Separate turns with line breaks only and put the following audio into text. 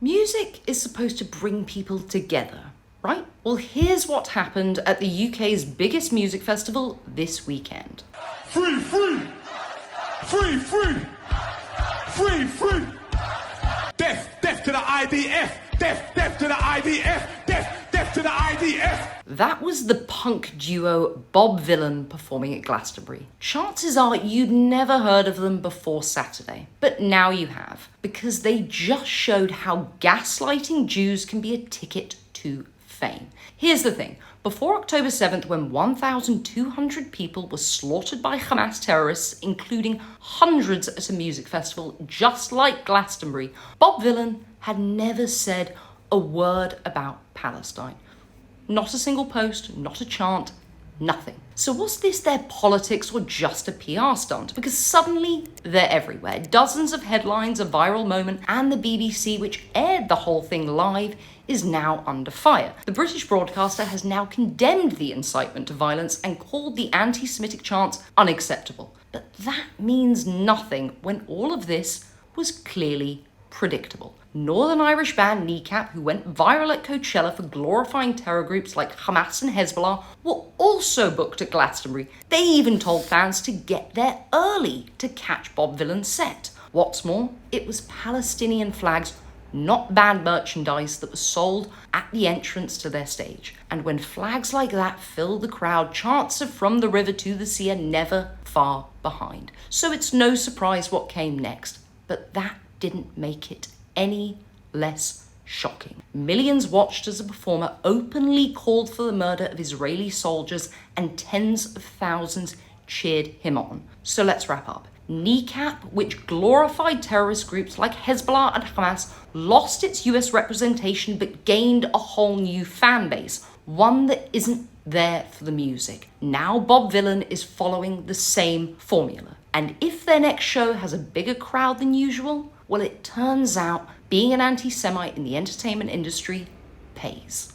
Music is supposed to bring people together, right? Well, here's what happened at the UK's biggest music festival this weekend.
Free, free! Free, free! Free, free! Death, death to the IDF! Death, death to the IDF! Death, death to the IDF!
That was the punk duo Bob Vylan performing at Glastonbury. Chances are you'd never heard of them before Saturday, but now you have, because they just showed how gaslighting Jews can be a ticket to fame. Here's the thing. Before October 7th, when 1,200 people were slaughtered by Hamas terrorists, including hundreds at a music festival just like Glastonbury, Bob Vylan had never said a word about Palestine. Not a single post, not a chant, nothing. So was this their politics or just a PR stunt? Because suddenly they're everywhere. Dozens of headlines, a viral moment, and the BBC, which aired the whole thing live, is now under fire. The British broadcaster has now condemned the incitement to violence and called the anti-Semitic chants unacceptable. But that means nothing when all of this was clearly predictable. Northern Irish band Kneecap, who went viral at Coachella for glorifying terror groups like Hamas and Hezbollah, were also booked at Glastonbury. They even told fans to get there early to catch Bob Vylan's set. What's more, it was Palestinian flags, not band merchandise, that was sold at the entrance to their stage. And when flags like that fill the crowd, chants of "From the River to the Sea" are never far behind. So it's no surprise what came next. But that didn't make it any less shocking. Millions watched as a performer openly called for the murder of Israeli soldiers, and tens of thousands cheered him on. So let's wrap up. Kneecap, which glorified terrorist groups like Hezbollah and Hamas, lost its US representation but gained a whole new fan base, one that isn't there for the music. Now Bob Vylan is following the same formula. And if their next show has a bigger crowd than usual, well, it turns out being an anti-Semite in the entertainment industry pays.